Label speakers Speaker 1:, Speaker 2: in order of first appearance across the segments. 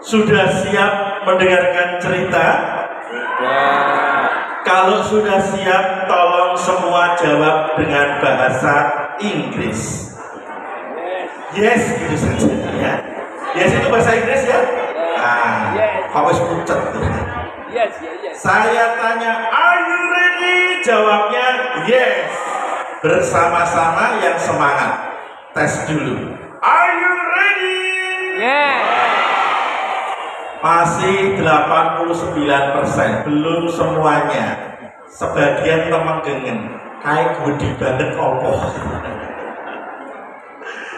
Speaker 1: Sudah siap mendengarkan cerita?
Speaker 2: Sudah.
Speaker 1: Kalau sudah siap, tolong semua jawab dengan bahasa Inggris. Yes, gitu saja ya. Yes itu bahasa Inggris ya? Kok pucet tuh.
Speaker 2: Yes.
Speaker 1: Saya tanya, are you ready? Jawabnya yes. Bersama-sama yang semangat. Tes dulu. Are you ready?
Speaker 2: Yes.
Speaker 1: Masih 89%, belum semuanya. Sebagian temenggengen. Kayak gede banget opo.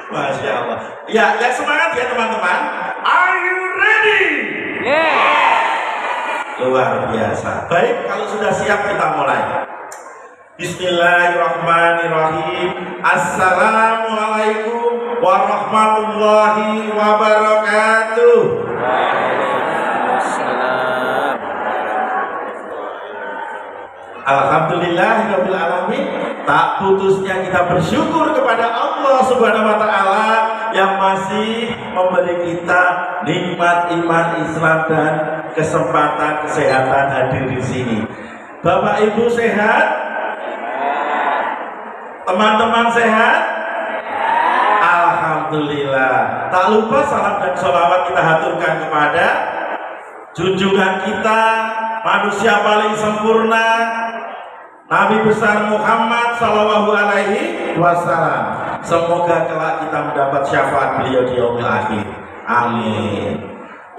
Speaker 1: Masya Allah. Ya, yang semangat ya teman-teman. Are you ready?
Speaker 2: Yes.
Speaker 1: Luar biasa. Baik, kalau sudah siap kita mulai. Bismillahirrahmanirrahim. Assalamualaikum warahmatullahi wabarakatuh. Alhamdulillahirabbil alamin. Tak putusnya kita bersyukur kepada Allah Subhanahu wa taala yang masih memberi kita nikmat iman Islam dan kesempatan kesehatan hadir di sini. Bapak Ibu sehat? Teman-teman sehat? Alhamdulillah. Tak lupa salam dan sholawat kita haturkan kepada junjungan kita, manusia paling sempurna, Nabi besar Muhammad Sallallahu Alaihi Wasallam. Semoga kelak kita mendapat syafaat beliau di yaumil akhir. Amin.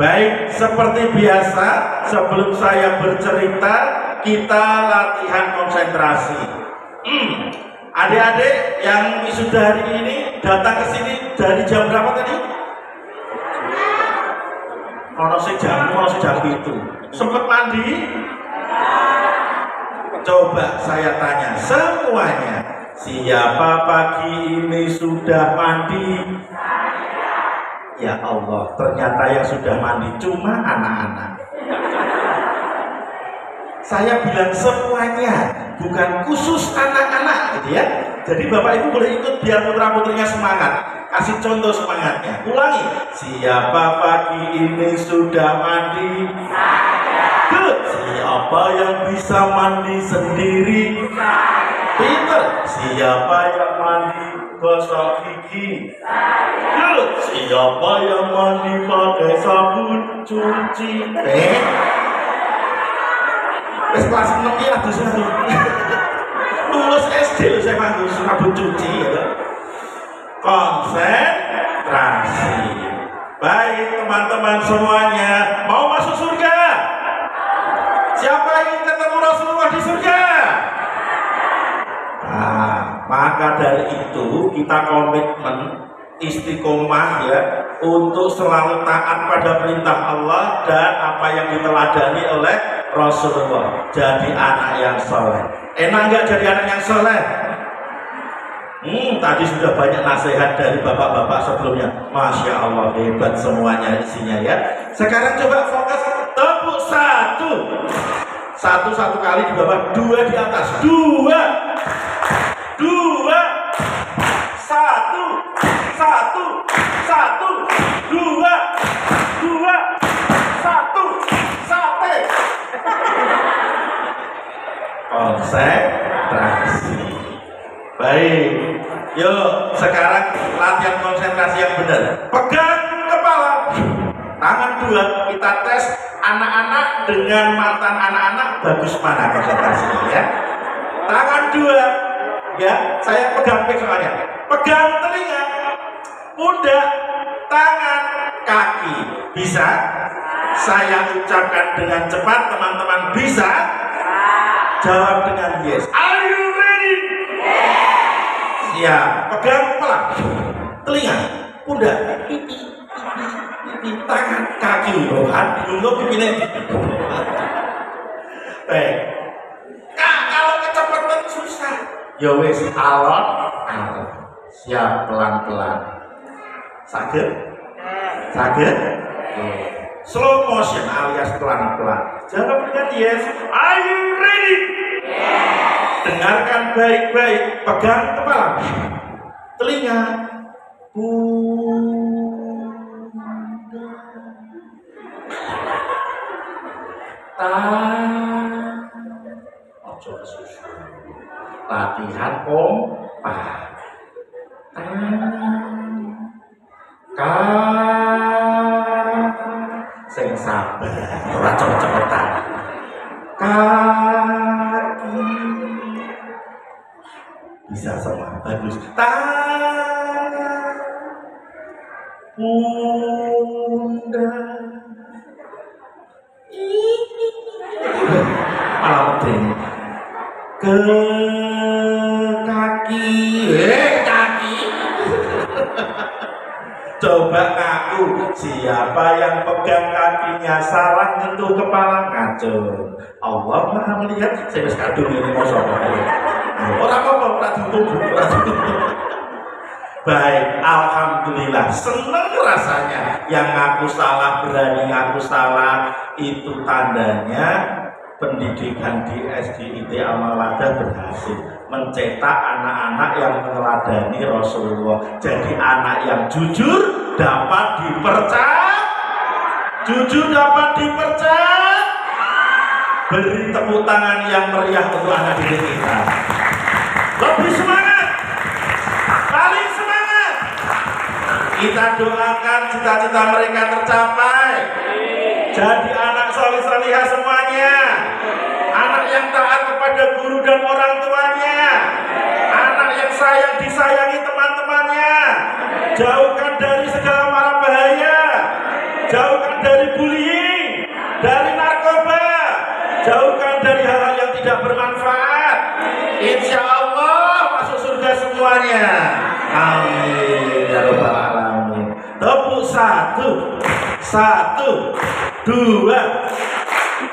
Speaker 1: Baik, seperti biasa, sebelum saya bercerita, kita latihan konsentrasi. Adik-adik yang wisuda hari ini datang ke sini dari jam berapa tadi? Ono jam itu. Sempat mandi? Coba saya tanya semuanya, siapa pagi ini sudah mandi? Ya Allah, ternyata yang sudah mandi cuma anak-anak. Saya bilang semuanya, bukan khusus anak-anak gitu ya. Jadi Bapak Ibu boleh ikut biar putra-putrinya semangat. Kasih contoh semangatnya. Ulangi. Siapa pagi ini sudah mandi? Good. Siapa yang bisa mandi sendiri? Pinter. Siapa yang mandi gosok gigi? Good. Siapa yang mandi pakai sabun cuci? Wes kelas 6 ya adus aku. Lulus SD lho saya mandi sabun cuci ya. Konsentrasi. Baik teman-teman semuanya, mau masuk surga? Siapa ingin ketemu Rasulullah di surga? Nah, maka dari itu kita komitmen istiqomah ya untuk selalu taat pada perintah Allah dan apa yang diteladani oleh Rasulullah. Jadi anak yang soleh. Enak nggak jadi anak yang soleh? Tadi sudah banyak nasihat dari bapak-bapak sebelumnya. Masya Allah, hebat semuanya isinya ya. Sekarang coba fokus, tepuk satu kali di bawah, dua di atas, dua, satu, dua, satu, sate. Konsentrasi. Baik, yuk sekarang latihan konsentrasi yang benar. Pegang kepala, tangan dua, kita tes anak-anak dengan mantan anak-anak bagus mana konsentrasinya ya. Tangan dua, ya saya pegang soalnya. Pegang telinga, pundak, tangan, kaki. Bisa? Saya ucapkan dengan cepat, teman-teman bisa? Jawab dengan yes. Are you ready? Siap. Pegang kepala, telinga, pundak, pipi, tangan, kaki, hati, pipi. Baik. Kak, kalau kecepatan susah. Ya wes, alon. Siap, pelan-pelan. Sakit? Slow motion alias pelan-pelan. Jawab dengan yes. Are you ready? Dengarkan baik-baik, pegang kepala, telinga, pundak, Ojo kesusu. Latihan kompak. Sing sabar, ora cepet-cepetan. Kaki bisa semua bagus. Tangan, pundak, malah penting ke kaki, kaki. Coba ngaku, siapa yang pegang kakinya salah nyentuh kepala ngacur. Allah Maha melihat. Saya wis kadung ini mau sapa ae. Ora apa-apa, ora ditutup. Baik, alhamdulillah, seneng rasanya. Yang ngaku salah, berani ngaku salah, itu tandanya pendidikan di SDIT Al-Mawadah berhasil mencetak anak-anak yang meneladani Rasulullah. Jadi anak yang jujur dapat dipercaya. Beri tepuk tangan yang meriah untuk anak didik kita. Lebih semangat, paling semangat. Kita doakan cita-cita mereka tercapai. Jadi anak soleh-solehah semuanya, anak yang taat kepada guru dan orang tuanya, anak yang disayangi teman-temannya, jauhkan dari segala mara bahaya, jauhkan dari bullying, dari narkoba, jauhkan dari hal-hal yang tidak bermanfaat. Insya Allah masuk surga semuanya. Amin ya rabbal alamin. Tepuk satu, dua.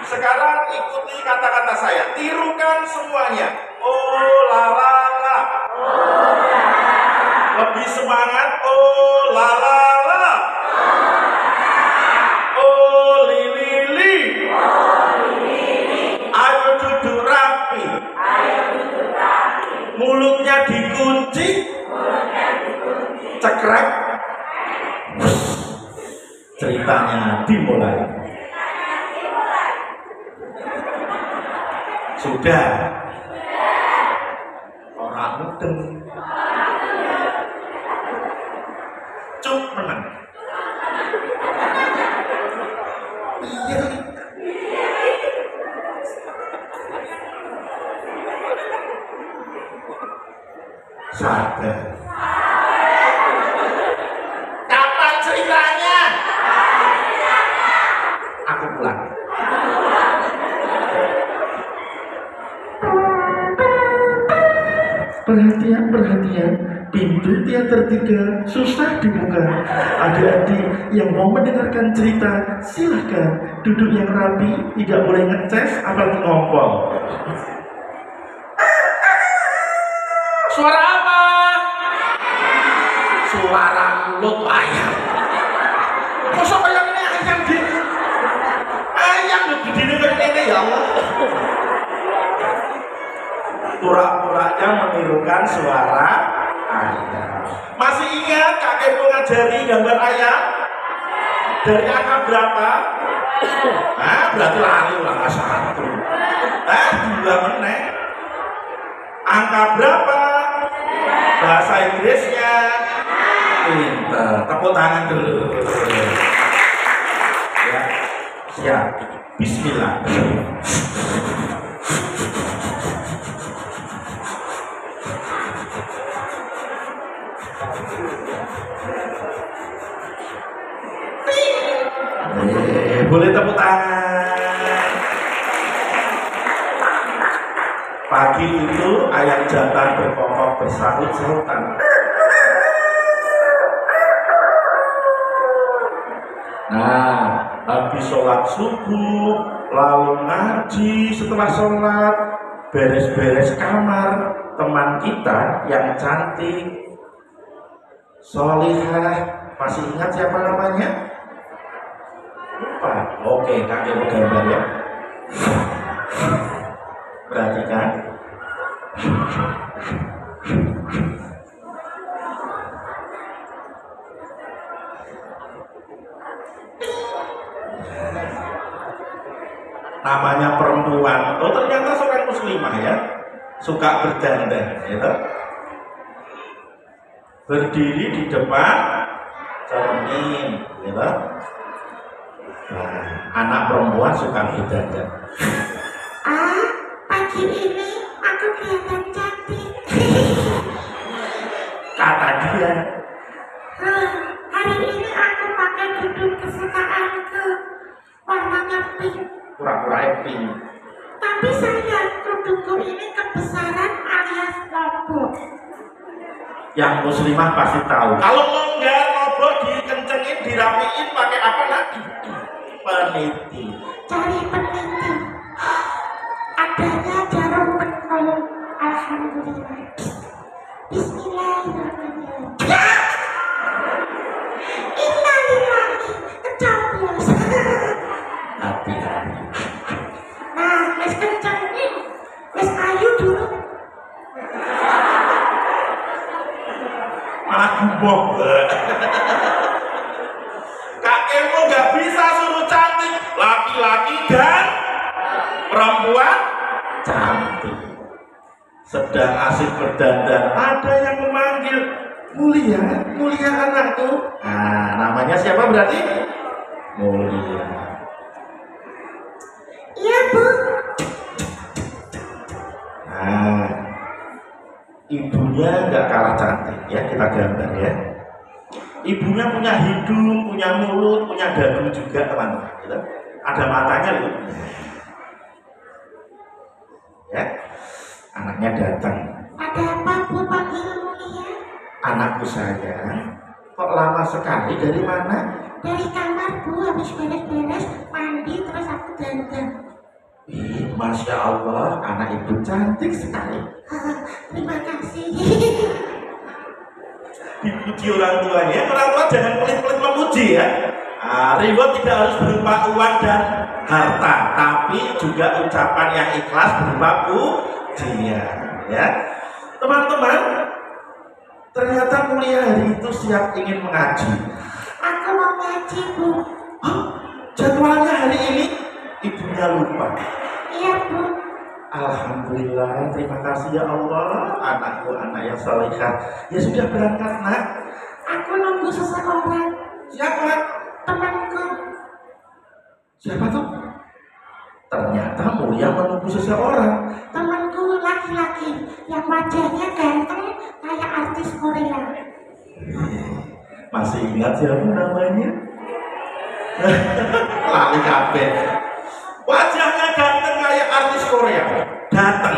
Speaker 1: Sekarang ikuti kata-kata saya, tirukan semuanya. Oh la la la. Lebih semangat. Oh la la la. Oh li li li. Ayo duduk rapi. Mulutnya dikunci. Cekrek. Ceritanya dimulai. Sudah. Orang mudeng. Cuk menang. Iya. Sabar. Kapan ceritanya? Aku pulang. Perhatian, pintu teater 3 susah dibuka. Adik-adik yang mau mendengarkan cerita, silahkan duduk yang rapi, tidak boleh ngeces apalagi ngompol. Suara apa? Suara mulut ayam. Masa kayak ini ayam di? Ayam lebih gede kayak ini ya Allah. Pura-puranya menirukan suara ayam. Masih ingat kakek mengajari gambar ayam? Dari angka berapa? Berarti lari angka 1. 2 menit. Angka berapa? Bahasa Inggrisnya pinter. Tepuk tangan dulu. Ya, siap. Bismillah. Boleh tepuk tangan. Pagi itu ayam jantan berkokok bersahut-sahutan. Nah, habis sholat subuh, lalu ngaji. Setelah sholat, beres-beres kamar teman kita yang cantik, solihah. Masih ingat siapa namanya? Lupa. Oke, kakek bergambar ya. Perhatikan. namanya perempuan. Oh ternyata seorang muslimah ya, suka berdandan, gitu. Berdiri di depan cermin, gitu. Nah, anak perempuan suka berdandan.
Speaker 3: Pagi ini aku kelihatan cantik.
Speaker 1: Kata dia.
Speaker 3: Hari ini aku pakai kerudung kesukaanku, warnanya pink.
Speaker 1: Pura-pura pink.
Speaker 3: Tapi sayang, kerudungku ini kebesaran alias lobok.
Speaker 1: Yang muslimah pasti tahu. Kalau longgar, lobok dikencengin, dirapiin pakai apa lagi? Peniti.
Speaker 3: Cari peniti. Adanya jarum pentul. Alhamdulillah. Bismillahirrahmanirrahim. Innalillahi, kecoblos.
Speaker 1: Hati-hati.
Speaker 3: Nah, wis kenceng nih. Wis ayu dulu.
Speaker 1: Malah guboh. Kakekmu nggak bisa suruh cantik, laki-laki dan perempuan cantik. Sedang asik berdandan, ada yang memanggil, Mulia, Mulia anakku. Nah, namanya siapa berarti? Mulia.
Speaker 3: Iya, Bu.
Speaker 1: Nah, ibunya nggak kalah cantik ya, kita gambar ya. Ibunya punya hidung, punya mulut, punya dagu juga teman-teman. Gitu. Ada matanya loh. Ya, anaknya datang.
Speaker 3: Ada apa, Bu, panggil Mulia?
Speaker 1: Anakku sayang, kok lama sekali, dari mana?
Speaker 3: Dari kamar, Bu, habis beres-beres, mandi, terus aku dandan.
Speaker 1: Ih, Masya Allah, anak ibu cantik sekali.
Speaker 3: Terima kasih.
Speaker 1: Dipuji orang tuanya, orang tua jangan pelit-pelit memuji ya. Reward tidak harus berupa uang dan harta, tapi juga ucapan yang ikhlas berupa pujian. Ya, teman-teman, ternyata Mulia hari itu siap ingin mengaji.
Speaker 3: Aku mau ngaji, Bu.
Speaker 1: Hah? Jadwalnya hari ini ibunya lupa.
Speaker 3: Iya, Bu.
Speaker 1: Alhamdulillah, terima kasih ya Allah, anakku anak yang salehah. Ya sudah berangkat nak.
Speaker 3: Aku nunggu seseorang,
Speaker 1: Siapa?
Speaker 3: temanku.
Speaker 1: Siapa tuh? Ternyata Mulia menunggu seseorang.
Speaker 3: Temanku laki-laki yang wajahnya ganteng kayak artis Korea.
Speaker 1: Masih ingat siapa namanya? Lali kabeh. Wajahnya ganteng kayak artis Korea. Datang.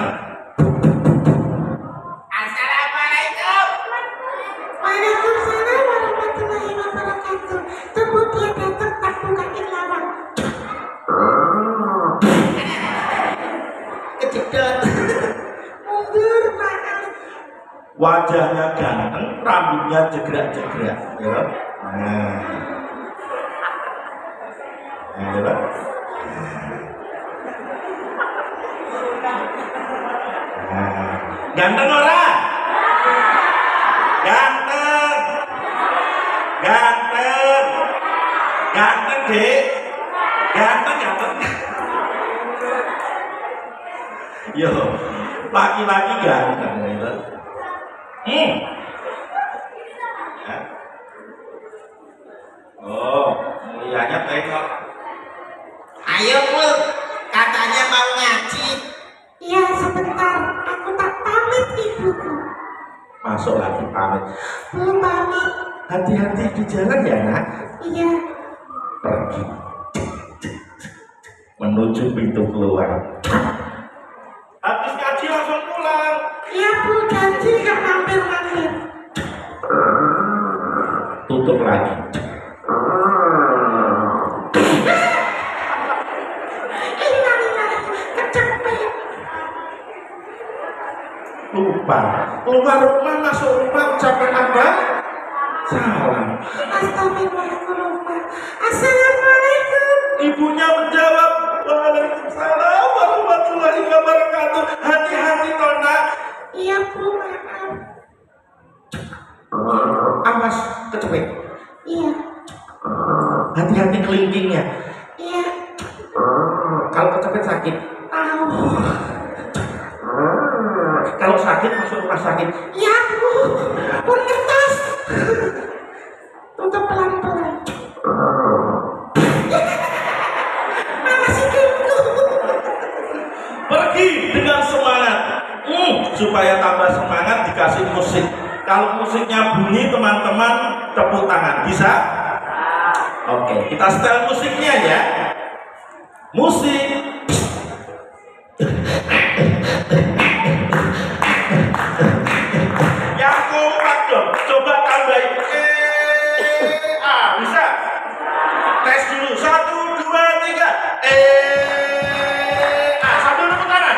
Speaker 3: Assalamualaikum. Waalaikumsalam warahmatullahi wabarakatuh. Tunggu dia datang, tak bukain lawang.
Speaker 1: Kejedot.
Speaker 3: Mundur, maaf.
Speaker 1: Wajahnya ganteng, rambutnya jegrak-jegrak, ya. Ya, ganteng orang? Ganteng. Ganteng. Ganteng, Dek. Ganteng. Yo, laki-laki ganteng gitu. Ya. Oh, Mulianya tengok.
Speaker 4: Ayo Mul, katanya mau ngaji.
Speaker 3: Iya, sebentar. Aku tak pamit, ibuku.
Speaker 1: Masuk lagi pamit.
Speaker 3: Belum pamit.
Speaker 1: Hati-hati di jalan ya nak.
Speaker 3: Iya.
Speaker 1: Pergi menuju pintu keluar. Habis ngaji langsung pulang.
Speaker 3: Iya, Bu, janji gak mampir-mampir.
Speaker 1: Tutup lagi.
Speaker 3: Innalillahi, kecepet.
Speaker 1: Lupa. Keluar rumah, masuk rumah, ucapan apa? Salam.
Speaker 3: Astagfirullahaladzim. Assalamualaikum.
Speaker 1: Ibunya menjawab, Waalaikumsalam warahmatullahi wabarakatuh. Hati-hati Tona.
Speaker 3: Iya, Bu, maaf.
Speaker 1: Awas kecepet.
Speaker 3: Iya.
Speaker 1: Hati-hati kelingkingnya.
Speaker 3: Iya.
Speaker 1: Kalau kecepet sakit?
Speaker 3: Tahu.
Speaker 1: Kalau sakit masuk rumah sakit.
Speaker 3: Ya Bu, pun kertas. Tutup pelan-pelan. Mana sih Kengku?
Speaker 1: Pergi dengan semangat. Supaya tambah semangat dikasih musik. Kalau musiknya bunyi teman-teman tepuk tangan. Bisa? Oke, kita setel musiknya ya. Musik. Yang kompak dong. Coba tambahin. Bisa? Tes dulu. 1, 2, 3. Sambil tepuk tangan.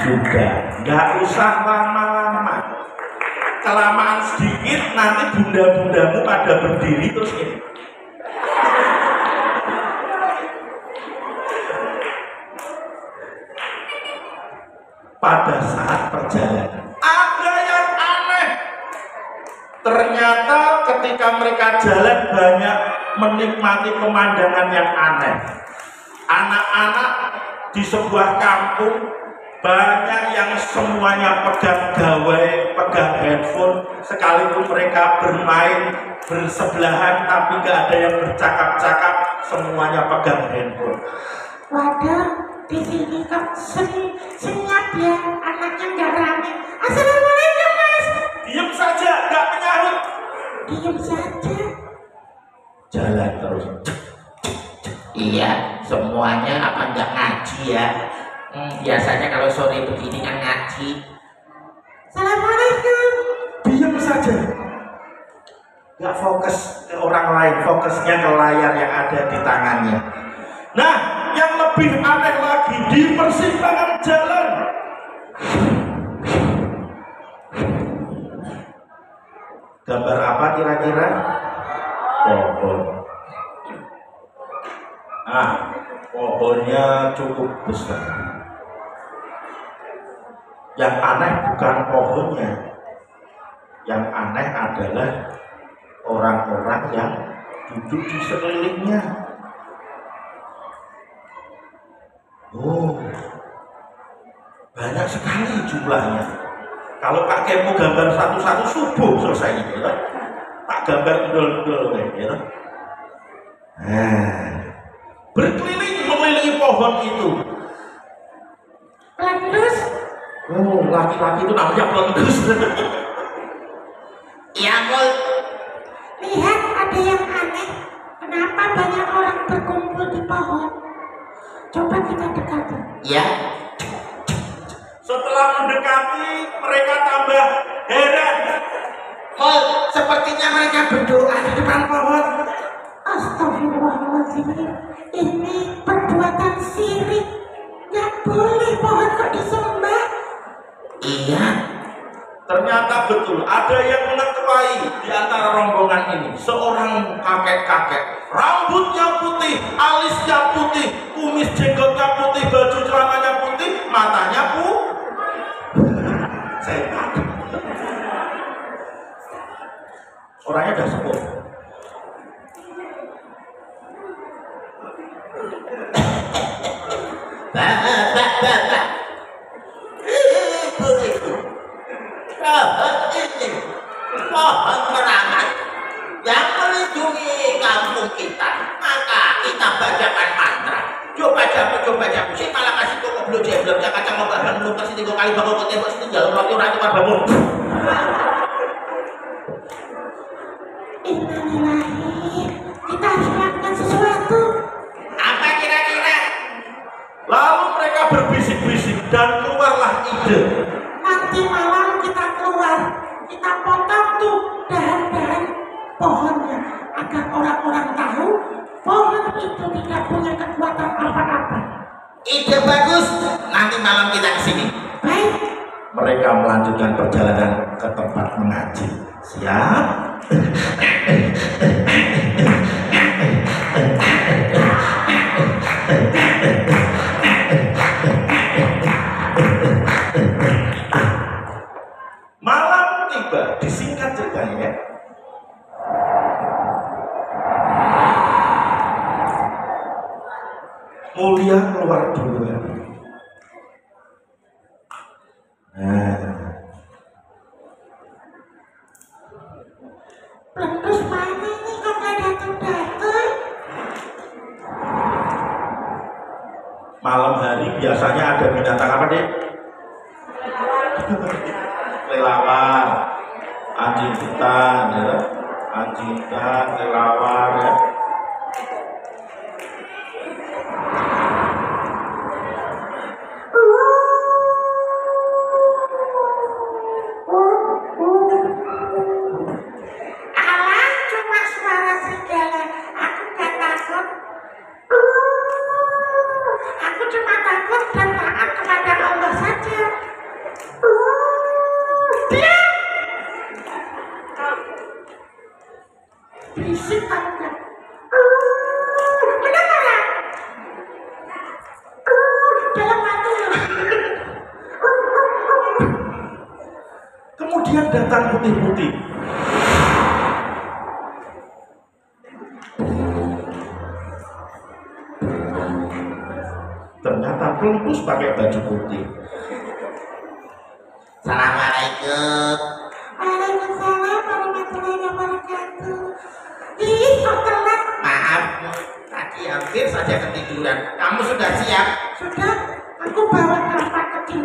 Speaker 1: Sudah, nggak usah lama-lama. Kelamaan sedikit nanti bunda-bundamu pada berdiri terus ini. Pada saat perjalanan ada yang aneh. Ternyata ketika mereka jalan banyak menikmati pemandangan yang aneh. Anak-anak di sebuah kampung banyak yang semuanya pegang gawai, pegang handphone, sekalipun mereka bermain bersebelahan tapi nggak ada yang bercakap-cakap, semuanya pegang handphone.
Speaker 3: Waduh, di sini kok senyap ya, anaknya nggak rame. Assalamualaikum Mas.
Speaker 1: Diam saja, nggak menyahut.
Speaker 3: Diam saja.
Speaker 1: Jalan terus.
Speaker 4: Iya, semuanya apa nggak ngaji ya? Biasanya kalau sore begini kan ngaji.
Speaker 3: Assalamualaikum.
Speaker 1: Diam saja. Nggak fokus ke orang lain, fokusnya ke layar yang ada di tangannya. Nah, yang lebih aneh lagi di persimpangan jalan. Gambar apa kira-kira? Pohon. Pohonnya cukup besar. Yang aneh bukan pohonnya, yang aneh adalah orang-orang yang duduk di sekelilingnya. Banyak sekali jumlahnya. Kalau Pak Kemo gambar satu-satu subuh selesai gitu, tak gambar dol-dol gitu. Berkeliling mengelilingi pohon itu.
Speaker 3: Pelendus.
Speaker 1: Laki-laki itu namanya pelendus.
Speaker 4: Iya, Mul.
Speaker 3: Lihat, ada yang aneh. Kenapa banyak orang berkumpul di pohon? Coba kita dekati.
Speaker 4: Ya.
Speaker 1: Setelah mendekati, mereka tambah heran.
Speaker 4: Mul, sepertinya mereka berdoa di depan pohon.
Speaker 3: Astagfirullahaladzim. Ini perbuatan syirik. Nggak boleh pohon kok disembah.
Speaker 4: Iya.
Speaker 1: Ternyata betul ada yang mengetuai di antara rombongan ini. Seorang kakek-kakek, rambutnya putih, alisnya putih, kumis jenggotnya putih, baju celananya putih, matanya setan. Orangnya udah sepuh.
Speaker 4: Bapak. Pohon ini, pohon keramat yang melindungi kampung kita. Maka kita bacakan mantra. Coba jamu, si malah kasih kok belum jembloknya kacang lobaran belum kasih 3 kali bangun ke tembok situ jalur roti orang cuma bangun.
Speaker 3: Innalillahi. Kita harus melakukan sesuatu.
Speaker 4: Apa kira-kira?
Speaker 1: Lalu mereka berbisik-bisik dan keluarlah ide.
Speaker 3: Nanti malam kita keluar, kita potong tuh dahan-dahan pohonnya agar orang-orang tahu pohon itu tidak punya kekuatan apa-apa.
Speaker 4: Ide bagus. Nanti malam kita kesini.
Speaker 3: Baik.
Speaker 1: Mereka melanjutkan perjalanan ke tempat mengaji. Siap? tiba-tiba disingkat ceritanya ya. Mulia keluar duluan.
Speaker 3: Terus mana nih kok gak datang-datang?
Speaker 1: Malam hari biasanya ada binatang apa deh? Kelelawar, anjing hutan, ya. Anjing hutan, kelelawar, ya.
Speaker 3: Alah, cuma suara serigala. Aku gak takut. Aku cuma takut dan taat kepada Allah saja. Diam! Berisik tahu gak? Benar-benar. Dalam hati loh.
Speaker 1: Kemudian datang putih-putih. Ternyata pelupus pakai baju putih.
Speaker 4: Assalamualaikum.
Speaker 3: Waalaikumsalam warahmatullahi wabarakatuh. Ih, kok telat?
Speaker 4: Maaf, tadi hampir saja ketiduran. Kamu sudah siap?
Speaker 3: Sudah, aku bawa kampak kecil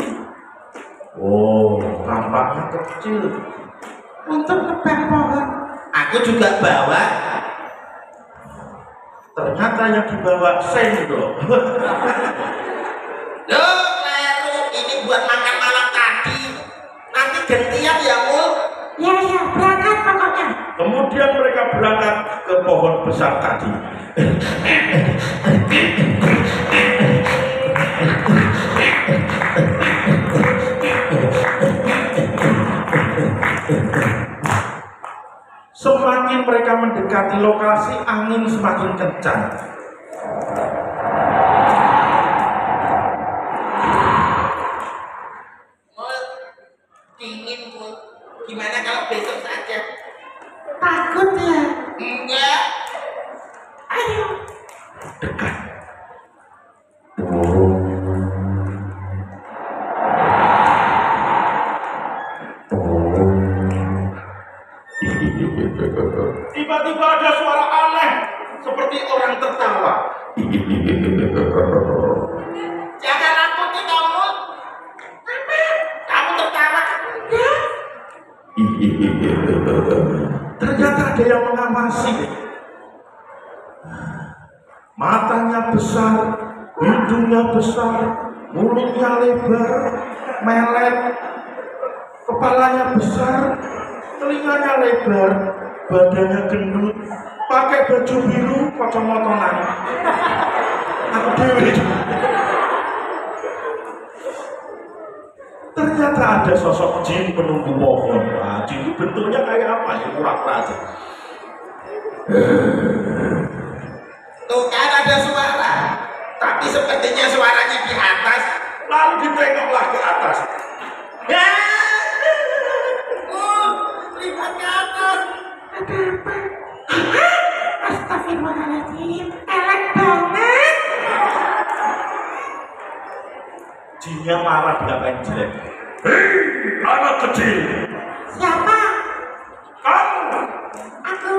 Speaker 1: Oh, tampaknya kecil.
Speaker 3: untuk nebang pohon.
Speaker 4: Aku juga bawa.
Speaker 1: Ternyata yang dibawa sendok.
Speaker 4: Loh, kleru. Ini buat makan malam tadi. Nanti gantian ya, Mul.
Speaker 3: Ya, berangkat pokoknya.
Speaker 1: Kemudian mereka berangkat ke pohon besar tadi. Semakin mereka mendekati lokasi, angin semakin kencang.
Speaker 4: Mul, dingin, Mul. Gimana kalau besok saja?
Speaker 3: Takut ya?
Speaker 4: Enggak.
Speaker 3: Ayo.
Speaker 1: Dekat. Tiba-tiba ada suara aneh, seperti orang tertawa.
Speaker 4: Jangan nakuti kamu. Kamu tertawa.
Speaker 3: Ya,
Speaker 1: Ternyata ada yang mengawasi. Matanya besar, hidungnya besar, mulutnya lebar, melet, kepalanya besar, telinganya lebar, badannya gendut, pakai baju biru, kacamataan. Aku dewi. Ternyata ada sosok jin penunggu pohon. Nah, jin itu bentuknya kayak apa ya? Kura-kura aja.
Speaker 4: Tuh kan ada suara. Tapi sepertinya suaranya di atas.
Speaker 1: Lalu ditengoklah ke atas.
Speaker 4: Ya. Lihat ke atas.
Speaker 3: ada apa? Hah? Astagfirullahaladzim, elek banget.
Speaker 1: Jinnya marah dengan jelek. Hei, anak kecil,
Speaker 3: Siapa?
Speaker 1: kamu,
Speaker 3: Aku.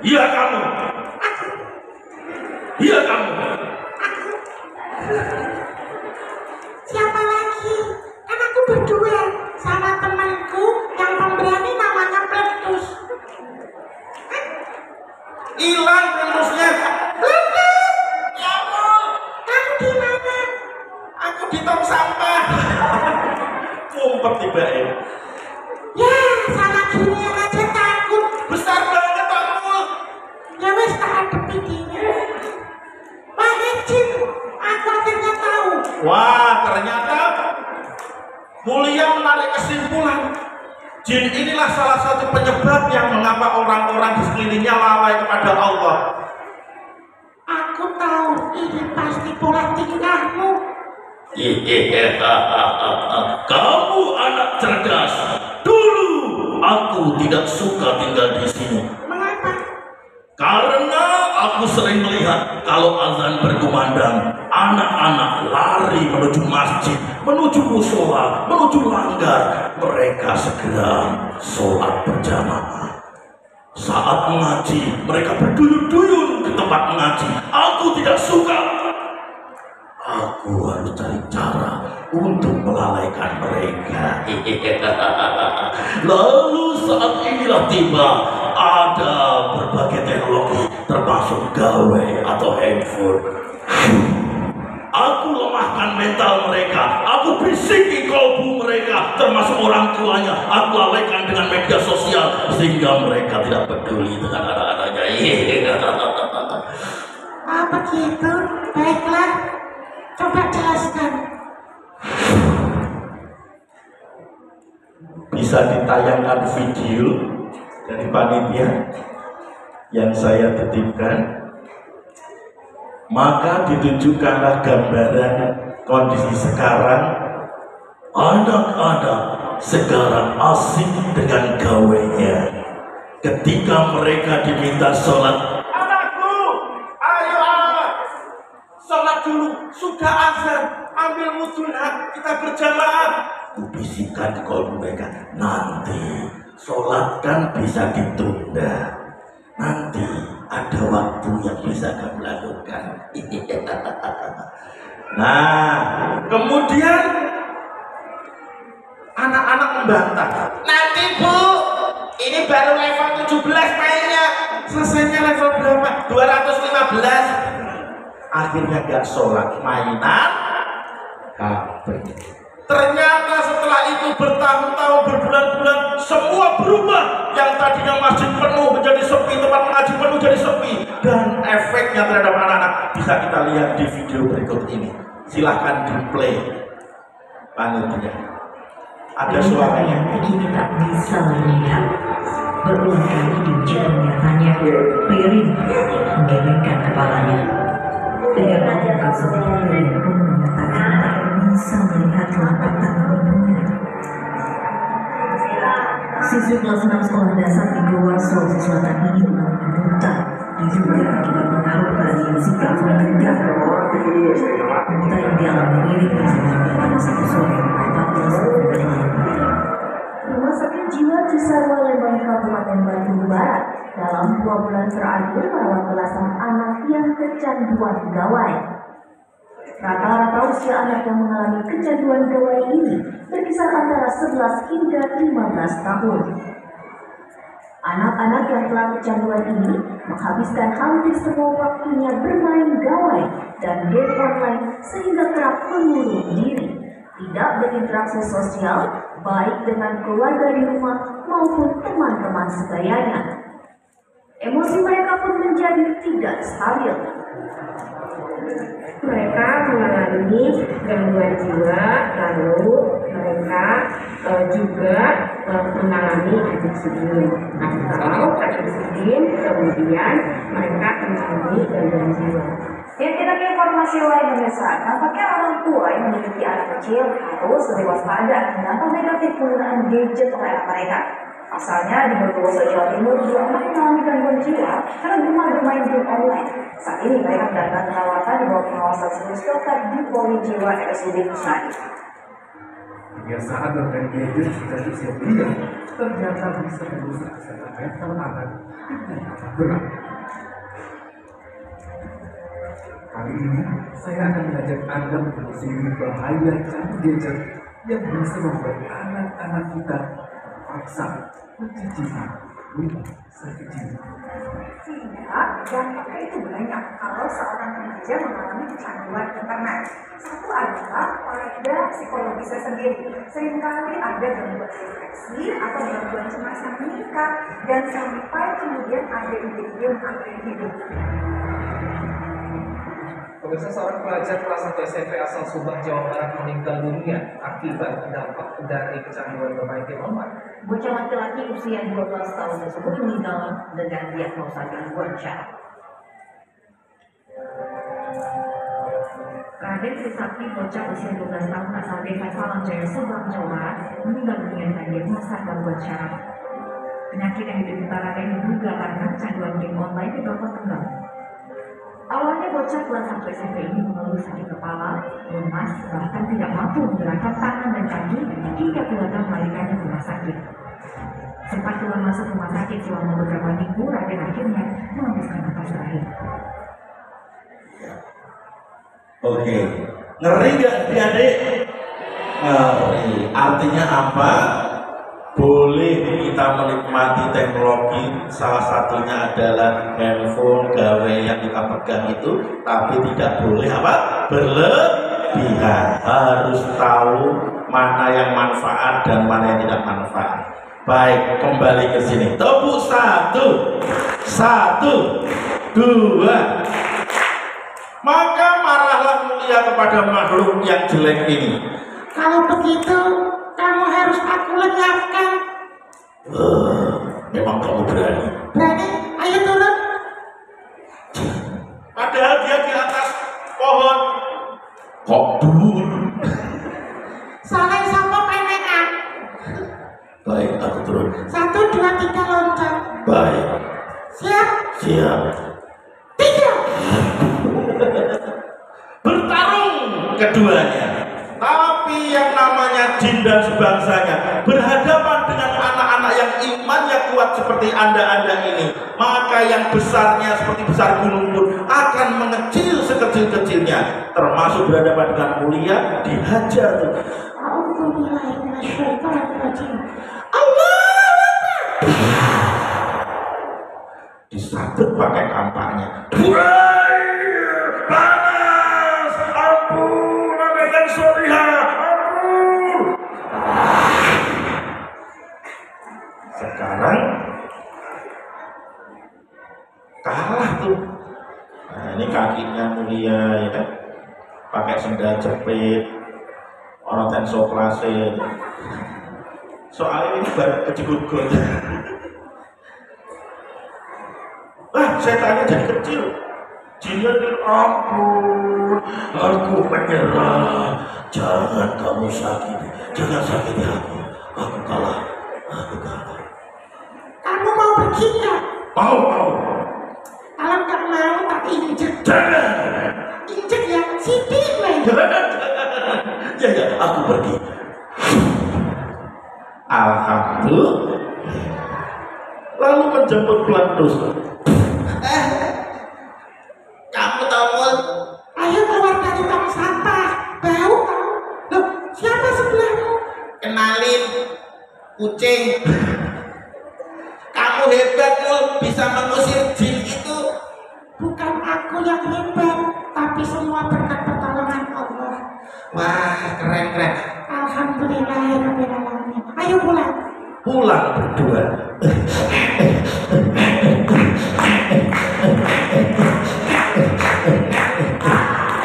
Speaker 1: iya kamu, iya kamu.
Speaker 3: Siapa lagi? Kan aku berdua sama temanku yang pemberani namanya Pleptus.
Speaker 1: Hilang pelusnya.
Speaker 4: Ya ampun.
Speaker 3: Kamu di mana?
Speaker 4: Aku di tong sampah.
Speaker 1: Ngumpet tiba ya.
Speaker 3: Ya, sama ginian aja takut.
Speaker 4: Besar banget kamu.
Speaker 3: Ya wes tak adepi dia. Wahai jin, aku akhirnya tahu.
Speaker 1: Wah, ternyata Mulia menarik kesimpulan. Jin inilah salah satu penyebab yang mengapa orang-orang di sekelilingnya lalai kepada Allah.
Speaker 3: Aku tahu ini pasti pola tingkahmu.
Speaker 1: Kamu anak cerdas. Dulu aku tidak suka tinggal di sini.
Speaker 3: Mengapa?
Speaker 1: Karena aku sering melihat kalau azan berkumandang, anak-anak lari menuju masjid, menuju musola, menuju langgar. Mereka segera sholat berjamaah. Saat mengaji, mereka berduyun-duyun ke tempat mengaji. Aku tidak suka. Aku harus cari cara untuk melalaikan mereka. Lalu saat inilah tiba ada berbagai teknologi, termasuk gawe atau handphone. Aku lemahkan mental mereka, aku bisiki kolbu mereka, termasuk orang tuanya. Aku lalaikan dengan media sosial sehingga mereka tidak peduli dengan anak-anaknya.
Speaker 3: Apa gitu? Baiklah, coba jelaskan.
Speaker 1: Bisa ditayangkan video dari panitia yang saya titipkan, maka ditunjukkanlah gambaran kondisi sekarang. Anak-anak sekarang asik dengan gawainya. Ketika mereka diminta sholat,
Speaker 3: Anakku, ayo anak, sholat dulu, sudah azan, ambil wudhu nak, kita berjamaah.
Speaker 1: kubisikkan di kolbu mereka, nanti sholat kan bisa ditunda, nanti ada waktu yang bisa kamu lakukan. Nah, kemudian anak-anak membantah,
Speaker 4: Nanti Bu, ini baru level 17 mainnya.
Speaker 3: Selesainya level berapa?
Speaker 4: 215.
Speaker 1: akhirnya gak sholat, mainan HP.
Speaker 3: Ternyata setelah itu bertahun-tahun, berbulan-bulan, semua berubah. Yang tadinya masjid penuh menjadi sepi, tempat mengaji penuh jadi sepi.
Speaker 1: Dan efeknya terhadap anak-anak bisa kita lihat di video berikut ini. Silahkan di play panitia. Ada suaranya.
Speaker 5: Kini tak bisa melihat. Berulang kali diuji penglihatannya, Ririn menggelengkan kepalanya. Dengan membuka sebuah Ririn pun menyatakan tak bisa melihat telapak tangan ibunya. Siswi kelas 6 sekolah dasar di Goa, Sulawesi Selatan ini mengalami muntah, diduga akibat pengaruh radiasi karbon rendah. Muntah yang dialami Ririn terjadi pada Sabtu sore 14 November lalu.
Speaker 6: Rumah Sakit Jiwa Cisarua Lembang Kabupaten Bandung Barat dalam 2 bulan terakhir merawat belasan anak yang kecanduan gawai. Rata-rata usia anak yang mengalami kecanduan gawai ini berkisar antara 11 hingga 15 tahun. Anak-anak yang telah kecanduan ini menghabiskan hampir semua waktunya bermain gawai dan game online sehingga kerap mengurung diri, tidak berinteraksi sosial baik dengan keluarga di rumah maupun teman-teman sebayanya. Emosi mereka pun menjadi tidak stabil.
Speaker 7: Mereka mengalami gangguan jiwa, lalu mereka juga mengalami adiksi game. Nah, kalau adiksi game, kemudian mereka mengalami gangguan jiwa.
Speaker 6: Yang kita ke informasi lain pemirsa, nampaknya orang tua yang memiliki anak kecil harus lebih waspada dampak negatif penggunaan gadget oleh anak mereka. Pasalnya di Bondowoso, Jawa Timur, 2 anak mengalami gangguan jiwa karena gemar bermain game online. Saat ini mereka mendapat perawatan di bawah pengawasan serius dokter di Poli Jiwa RSUD Kusnadi.
Speaker 8: Kebiasaan bermain gadget sejak usia dia ternyata bisa merusak kesehatan mental anak dengan berat. Kali ini saya akan mengajak Anda menelusuri bahaya candu gadget yang bisa membuat anak-anak kita terpaksa mencicipi rumah sekecil.
Speaker 6: Sehingga dampaknya itu banyak kalau seorang remaja mengalami kecanduan internet. Satu adalah pada psikologisnya sendiri. Seringkali ada gangguan depresi atau gangguan cemas yang meningkat dan sampai kemudian ada ide-ide mengakhiri hidup.
Speaker 9: Pemirsa, seorang pelajar kelas 1 SMP asal Subang, Jawa Barat meninggal dunia akibat dampak dari kecanduan bermain game online.
Speaker 5: Bocah laki-laki usia 12 tahun tersebut meninggal dengan diagnosa gangguan syaraf. Raden Trisakti, bocah usia 12 tahun asal desa Salangjaya, Subang, Jawa Barat, meninggal dunia dengan diagnosa gangguan syaraf. Penyakit yang diderita ini juga karena canduan game online di telepon genggam. Awalnya bocah kelas 1 SMP ini mengeluh sakit kepala, lemas, bahkan tidak mampu menggerakkan tangan dan kaki hingga keluarga melarikannya ke rumah sakit. Sempat keluar masuk rumah sakit selama beberapa minggu, Raden akhirnya menghabiskan nafas terakhir.
Speaker 1: Oke, ngeri gak adik? Ngeri. Artinya apa? Boleh kita menikmati teknologi, salah satunya adalah handphone, gawe yang kita pegang itu, tapi tidak boleh apa? Berlebihan. Harus tahu mana yang manfaat dan mana yang tidak manfaat. Baik, kembali ke sini. Tepuk 1, 1, 2. Maka marahlah mulia kepada makhluk yang jelek ini.
Speaker 3: Kalau begitu, kamu harus aku lenyapkan.
Speaker 1: Memang kamu berani.
Speaker 3: Berani? Ayo turun.
Speaker 1: Padahal dia di atas pohon. Kok dur?
Speaker 3: Salah sama penekan.
Speaker 1: Baik, aku turun.
Speaker 3: 1, 2, 3 loncat.
Speaker 1: Baik.
Speaker 3: Siap?
Speaker 1: Siap.
Speaker 3: 3.
Speaker 1: Bertarung keduanya. Tapi yang namanya jin dan sebangsanya berhadapan dengan anak-anak yang imannya kuat seperti anda-anda ini, maka yang besarnya seperti besar gunung pun akan mengecil sekecil-kecilnya, termasuk berhadapan dengan mulia dihajar tuh. Disabet pakai kampanye. Panas, ampun, amekan soliha, ampun. Sekarang kalah tuh. Nah, ini kakinya mulia ya kan, pakai sendal jepit, orang tenso klase. Soalnya ini baru kejegut-gut. Setannya jadi kecil. Jinnya ampun, aku menyerah. Jangan kamu sakiti, jangan sakiti aku. Aku kalah, aku kalah.
Speaker 3: Kamu mau pergi nggak?
Speaker 1: Mau.
Speaker 3: Kalau nggak mau tak injek.
Speaker 1: Jangan.
Speaker 3: Injek ya, sidik men.
Speaker 1: Ya, aku pergi. Alhamdulillah. Lalu menjemput Peletus.
Speaker 4: Kamu tahu?
Speaker 3: Ayo keluar dari tong sampah. Bau kamu. Loh, siapa sebelahmu?
Speaker 4: Kenalin, kucing. Kamu hebat Mul, bisa mengusir jin itu.
Speaker 3: Bukan aku yang hebat, tapi semua berkat pertolongan Allah.
Speaker 4: Wah, keren.
Speaker 3: Alhamdulillahirrahmanirrahim. Ayo pulang.
Speaker 1: Pulang berdua.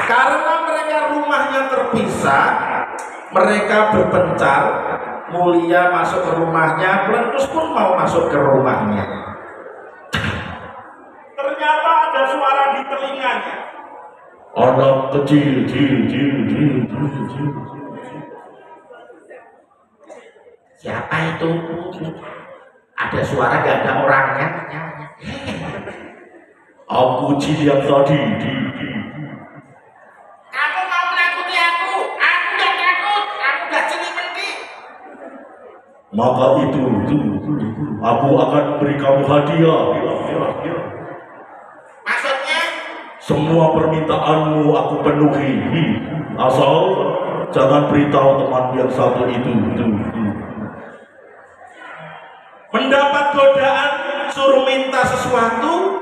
Speaker 1: Karena mereka rumahnya terpisah, mereka berpencar. Mulia masuk ke rumahnya, Peletus pun mau masuk ke rumahnya. Ternyata ada suara di telinganya. Anak kecil,
Speaker 4: Siapa itu? Ada suara gak ada orangnya.
Speaker 1: Aku jin yang tadi.
Speaker 4: Kamu mau menakuti aku? Aku gak takut. Kamu gak cili menti.
Speaker 1: Maka itu, aku akan beri kamu hadiah.
Speaker 4: Maksudnya?
Speaker 1: Semua permintaanmu aku penuhi. Asal jangan beritahu teman yang satu itu. Mendapat godaan suruh minta sesuatu,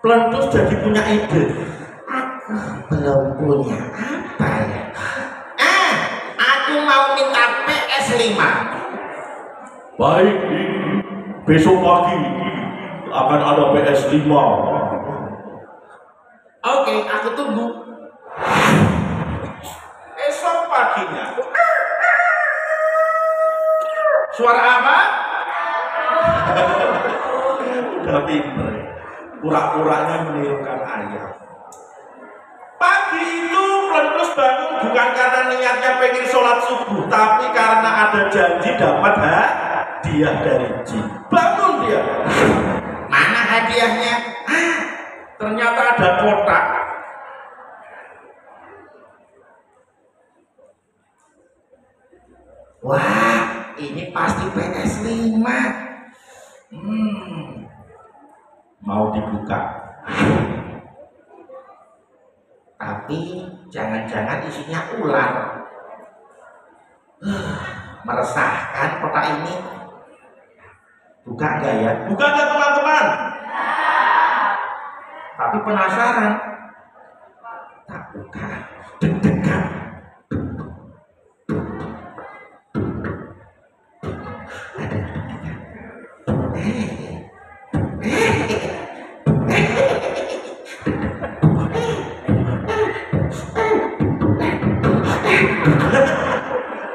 Speaker 1: Peletus jadi punya ide.
Speaker 3: Aku belum punya apa ya?
Speaker 4: Aku mau minta PS5.
Speaker 1: Baik, besok pagi akan ada PS5.
Speaker 4: Oke, aku tunggu.
Speaker 1: Esok paginya. Suara apa? Udah pinter. Pura-puranya menirukan ayam. Pagi itu Peletus bangun bukan karena niatnya pengen sholat subuh, tapi karena ada janji dapat hadiah dari jin. Bangun dia.
Speaker 4: Mana hadiahnya?
Speaker 1: Ternyata ada kotak.
Speaker 4: Wah, ini pasti PS5.
Speaker 1: Mau dibuka.
Speaker 4: Tapi jangan-jangan isinya ular. Meresahkan kotak ini.
Speaker 1: Buka enggak ya? Buka enggak teman-teman?
Speaker 4: Tapi penasaran. Tak buka. Deg-degan.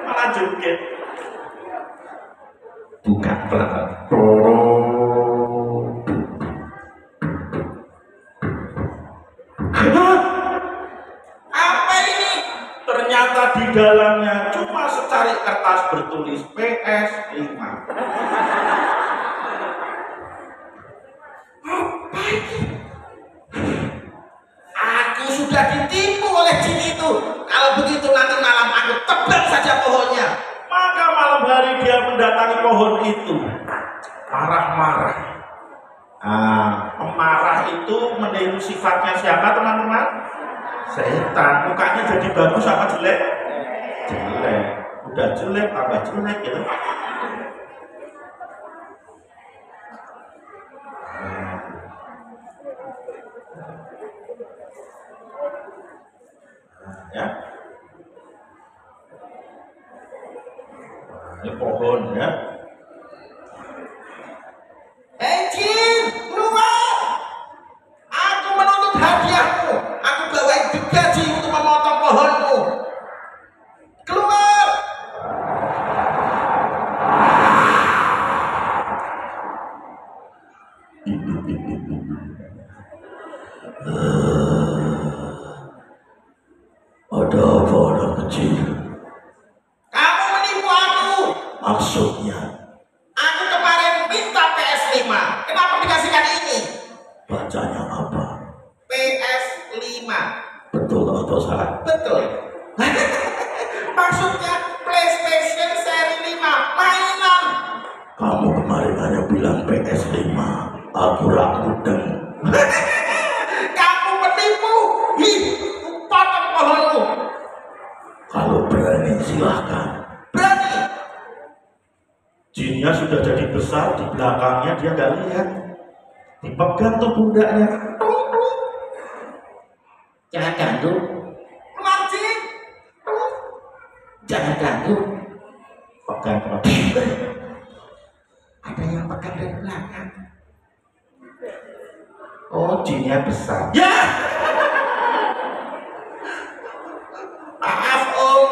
Speaker 1: Malah joget. Buka pelan.
Speaker 4: Apa ini?
Speaker 1: Ternyata di dalamnya cuma secari kertas bertulis PS5.
Speaker 4: Aku sudah ditipu oleh jin itu. Kalau begitu nanti malam aku tebang saja pohonnya.
Speaker 1: Maka malam hari dia mendatangi pohon itu. Marah-marah. Pemarah itu meniru sifatnya siapa teman-teman? Setan. Mukanya jadi bagus apa jelek? Jelek. Udah jelek tambah jelek gitu. Ya. Ini pohon ya.
Speaker 4: Jin, keluar! Aku menuntut hadiahmu. Aku bawain gergaji untuk memotong pohonmu. Keluar!
Speaker 1: Ada apa anak kecil?
Speaker 4: Kamu menipu aku.
Speaker 1: Maksudnya
Speaker 4: Aku kemarin minta PS5. Kenapa dikasihkan ini?
Speaker 1: bacanya apa?
Speaker 4: PS5.
Speaker 1: Betul atau salah?
Speaker 4: Betul. Maksudnya PlayStation seri 5 mainan.
Speaker 1: Kamu kemarin hanya bilang PS5. Aku mudeng.
Speaker 4: Kamu menipu. Potong pohonmu.
Speaker 1: Kalau berani silahkan.
Speaker 4: Berani.
Speaker 1: Jinnya sudah jadi besar, di belakangnya dia nggak lihat. Dipegang tuh pundaknya.
Speaker 4: Jangan ganggu. Keluar jin. Jangan ganggu.
Speaker 1: Pegang pegang.
Speaker 4: Ada yang pegang dari belakang.
Speaker 1: Oh, jinnya besar. Ya.
Speaker 4: Maaf om.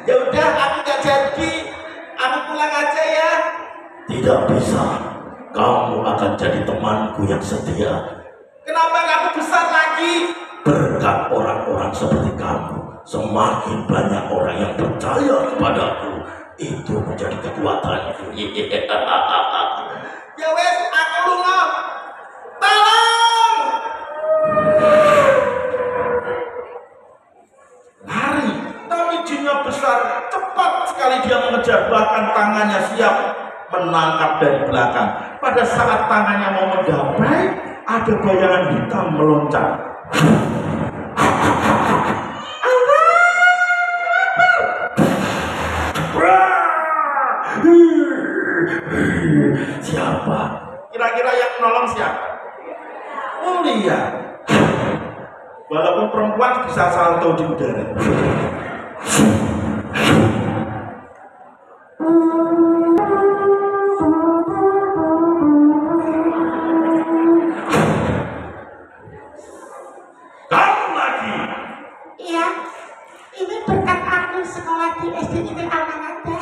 Speaker 4: Ya udah, aku gak jadi. Aku pulang aja ya.
Speaker 1: Tidak bisa. Kamu akan jadi temanku yang setia.
Speaker 4: Kenapa kamu besar lagi?
Speaker 1: Berkat orang-orang seperti kamu, semakin banyak orang yang percaya kepadaku. Itu menjadi kekuatanku.
Speaker 4: Ya wes, aku lunga. Tolong!
Speaker 1: Lari, tapi jinnya besar. Cepat sekali dia mengejar, bahkan tangannya siap menangkap dari belakang. Pada saat tangannya mau menggapai, ada bayangan hitam meloncat. Siapa? Kira-kira yang menolong siapa? Mulia. Walaupun perempuan bisa salto di udara. Kamu lagi.
Speaker 3: Iya, ini berkat aku sekolah di SDIT Almanada.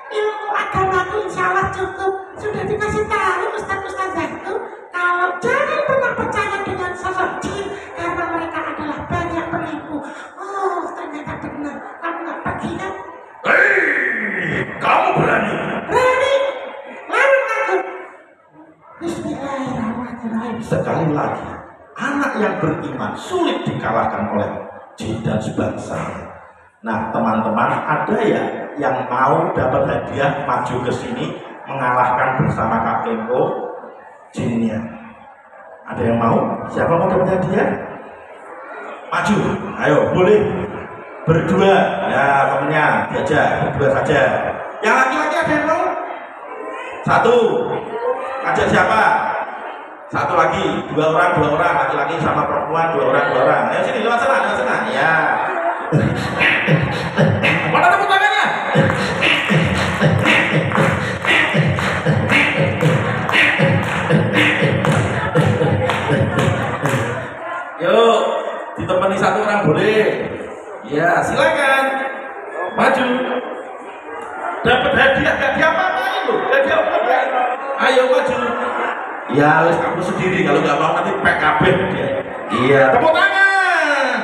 Speaker 3: Ilmu agamaku insya Allah cukup. Sudah dikasih tahu ustaz-ustazahku kalau jangan pernah percaya dengan sosok jin karena mereka adalah banyak penipu. Oh, ternyata benar. Kamu nggak pergi kan?
Speaker 1: Hei, sekali lagi, anak yang beriman sulit dikalahkan oleh jin dan sebangsanya. Nah, teman-teman, ada ya yang mau dapat hadiah maju ke sini mengalahkan bersama Kak Kempo jinnya? Ada yang mau? Siapa mau dapat hadiah? Maju, ayo, boleh berdua, ya temennya diajak berdua saja. Yang laki-laki ada yang mau? Satu, ajak siapa? Satu lagi, dua orang, laki-laki sama perempuan, dua orang. Ayo sini, lewat sana, ya. Mana tepuk tangannya? Yuk, ditemani satu orang boleh. Ya, silakan. Maju. Dapat hadiah, gak diapa-apain loh. Gak diapa-apain. Ayo maju. Ya, wis kamu sendiri, kalau nggak mau nanti PKB dia. Iya, tepuk tangan.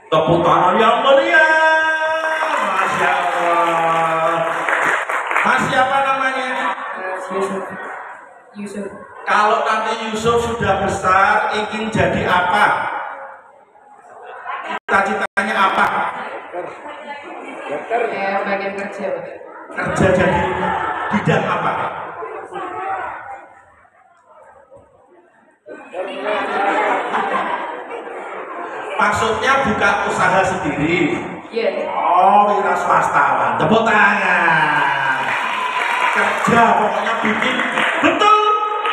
Speaker 1: Tepuk tangan yang meriah. Masya Allah. Mas siapa namanya?
Speaker 7: Yusuf.
Speaker 1: Kalau nanti Yusuf sudah besar, ingin jadi apa? Cita-citanya apa?
Speaker 7: Bagian kerja.
Speaker 1: Kerja jadi bidang apa? Maksudnya buka usaha sendiri.
Speaker 7: Iya.
Speaker 1: Oh, wira swastawan. Tepuk tangan. Kerja pokoknya bikin betul.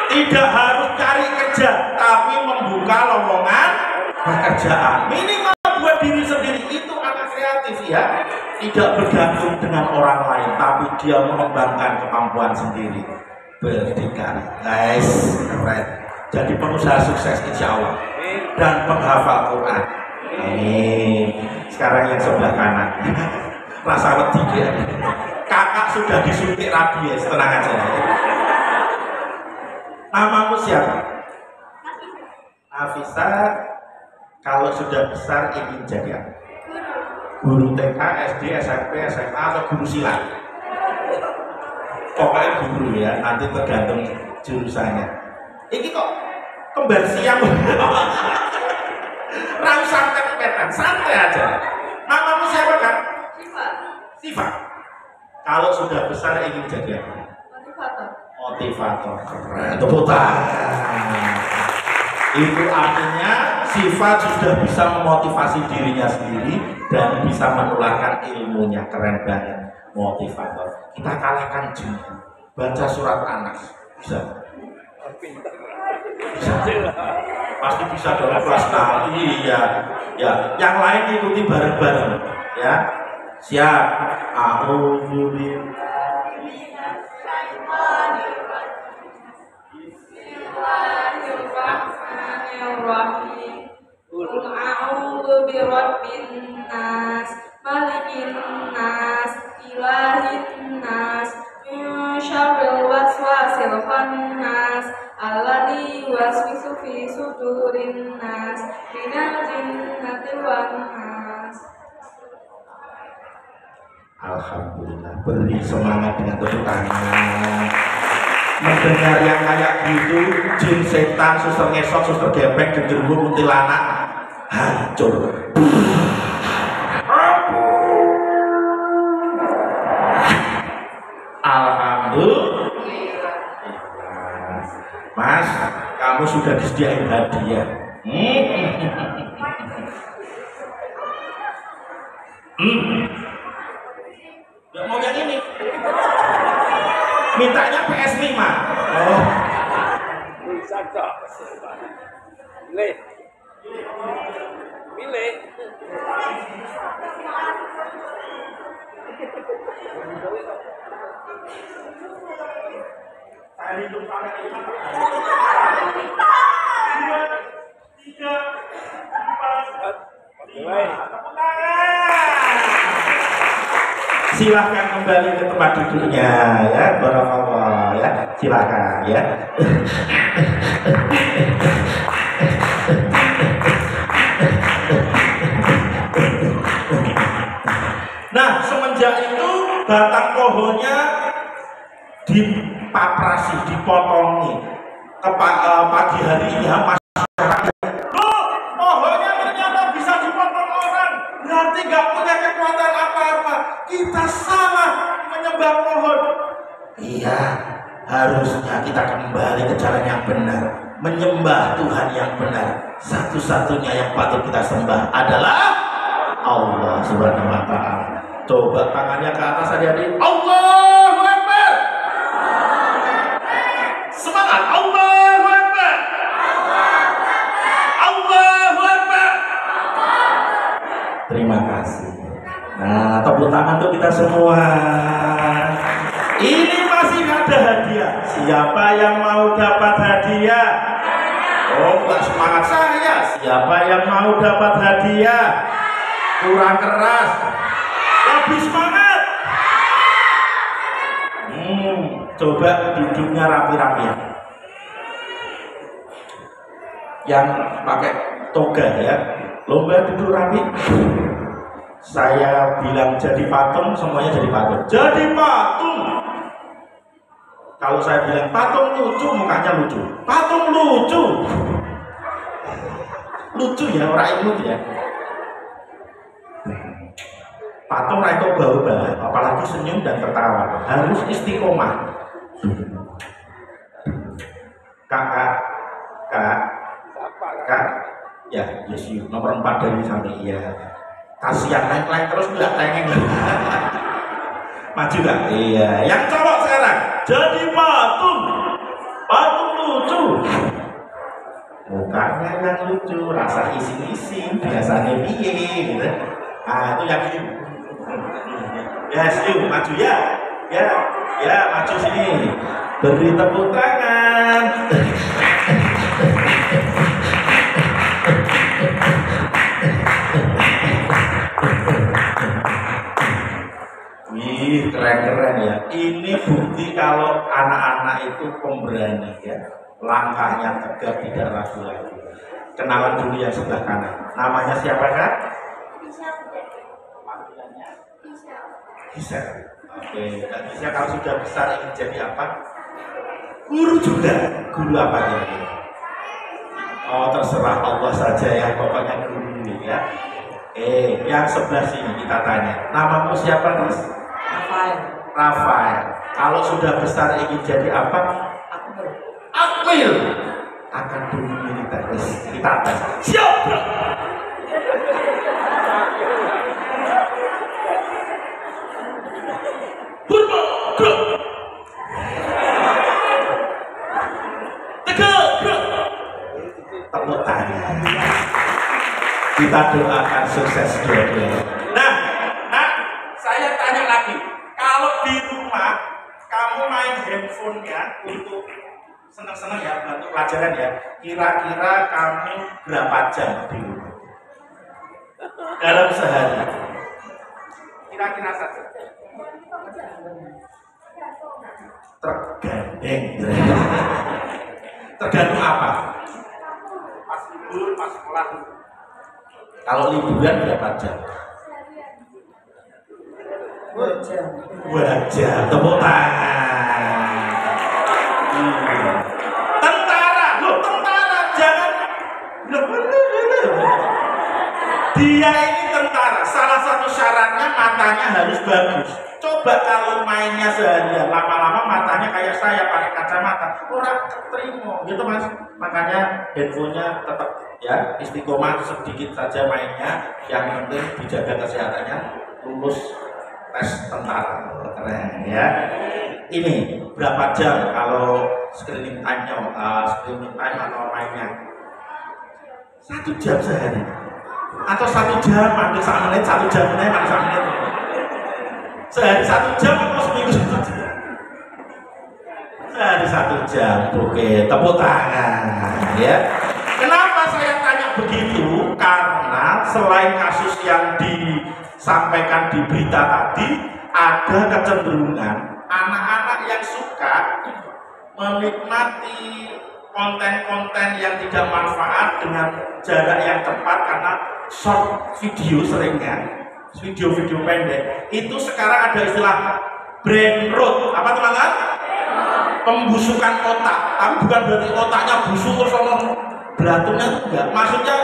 Speaker 1: Tidak harus cari kerja, tapi membuka lowongan pekerjaan. Minimal buat diri sendiri, itu anak kreatif ya. Tidak bergantung dengan orang lain, tapi dia mengembangkan kemampuan sendiri. Berdikari, guys, keren. Jadi pengusaha sukses insya Allah dan penghafal Quran. Amin. Sekarang yang sebelah kanan, rasa wedi dia. Kakak sudah disuntik rabies, tenang aja. Namamu siapa? Nafisa. Kalau sudah besar ingin jadi apa? Guru TK, SD, SMP, SMA atau guru silat? Pokoknya guru ya, nanti tergantung jurusannya. Ini kok kembar siang. Rausan kepetan, santai aja. Namamu siapa kan? Siva. Kalau sudah besar ingin jadi apa? Motivator. Keren. Tepuk tangan. Itu artinya sifat sudah bisa memotivasi dirinya sendiri dan bisa menularkan ilmunya. Keren banget. Motivator. Kita kalahkan jin. Baca surat Anas. Bisa. Bisa. Pasti bisa dalam kelas nanti. Iya. Ya. Yang lain ikuti bareng-bareng. Ya. Siap. A'udzu
Speaker 10: Bismillahirrahmanirrahim. Qul a'udzu birabbin nas, malikin nas, ilahin nas, min syarril waswasil khannas, alladzi yuwaswisu fi sudurin nas, minal jinnati wan nas.
Speaker 1: Alhamdulillah, beri semangat dengan tepuk tangan. Mendengar yang kayak gitu, jin, setan, suster ngesot, suster gepek, genderuwo, kuntilanak hancur. Alhamdulillah. Mas, kamu sudah disediain hadiah. Gak mau yang ini. Mintanya PS5. Oh.
Speaker 2: Milih. Milih.
Speaker 1: Saya hitung sampai 5. 2, 3, 4, 5. Silahkan kembali ke tempat duduknya ya, barakallah ya, silahkan ya. dipaprasi, dipotongi pagi harinya masyarakat. Loh, pohonnya ternyata bisa dipotong orang, berarti nggak punya kekuatan apa-apa. Kita salah menyembah pohon. Iya, harusnya kita kembali ke jalan yang benar, menyembah Tuhan yang benar. Satu-satunya yang patut kita sembah adalah Allah Subhanahu wa Ta'ala. Coba tangannya ke atas adik-adik. Allahu Akbar. Semangat. Allahu Akbar. Allahu Akbar. Terima kasih. Nah, tepuk tangan untuk kita semua. Ini masih ada hadiah. Siapa yang mau dapat hadiah? Oh, enggak semangat saya. Siapa yang mau dapat hadiah? Kurang keras. Lebih semangat. Coba duduknya rapi-rapi. Yang pakai toga ya, lomba duduk rapi. Saya bilang jadi patung, semuanya jadi patung. Jadi patung. Kalau saya bilang patung lucu, mukanya lucu. Patung lucu. Lucu ya, orang imut ya. Patung itu bau-bau, apalagi senyum dan tertawa. Harus istiqomah. Kakak, ya, yes, nomor 4 dari sampai iya. Kasihan naik terus nggak tengeng. Maju gak? Iya. Yang cowok sekarang jadi patung lucu. Mukanya yang lucu, rasa isi-isi, biasanya piye gitu. Ah, itu yang ini. Ya, yuk maju ya. Ya, maju sini. Beri tepuk tangan. Wih, keren-keren ya. Ini bukti kalau anak-anak itu pemberani ya. Langkahnya tegap, tidak ragu lagi. Kenalan dulu yang sebelah kanan. Namanya siapa kan? Bisa. Oke, bisa kalau sudah besar ingin jadi apa? Guru juga. Guru apa ya? Oh, terserah Allah saja ya, pokoknya guru ya. Yang sebelah sini kita tanya. Namamu siapa, Mas? Rafael. Kalau sudah besar ingin jadi apa? Akmil. Akan guru militer. Kita tes. Siap. Tepuk tangan. Kita doakan sukses dua-duanya. Nah, saya tanya lagi. Kalau di rumah kamu main handphonenya untuk senang-senang ya, untuk pelajaran ya, kira-kira kamu berapa jam di rumah? Dalam sehari. Kira-kira saja. Tergantung apa? Pas libur, pas sekolah. Kalau liburan berapa jam? 2 jam. Tepuk tangan. Tentara, jangan. Dia ini tentara. Salah satu syaratnya matanya harus bagus. Coba kalau mainnya seharian, lama-lama matanya kayak saya pakai kacamata, orang keterima gitu Mas. Makanya handphonenya tetap ya istiqomah, sedikit saja mainnya. Yang penting dijaga kesehatannya, lulus tes tentara. Keren ya. Ini berapa jam kalau screening time atau mainnya? 1 jam sehari. Atau 1 jam, mandek 1 menit, 1 jam menit, mandek 1 menit. Sehari 1 jam atau seminggu 1 jam? Sehari 1 jam. Oke, tepuk tangan ya. Kenapa saya tanya begitu? Karena selain kasus yang disampaikan di berita tadi, ada kecenderungan anak-anak yang suka menikmati konten-konten yang tidak manfaat dengan jarak yang tepat karena short video seringnya. Video-video pendek itu sekarang ada istilah brain rot. Apa teman-teman? pembusukan otak, tapi bukan berarti otaknya busuk terus belatunnya itu enggak. Maksudnya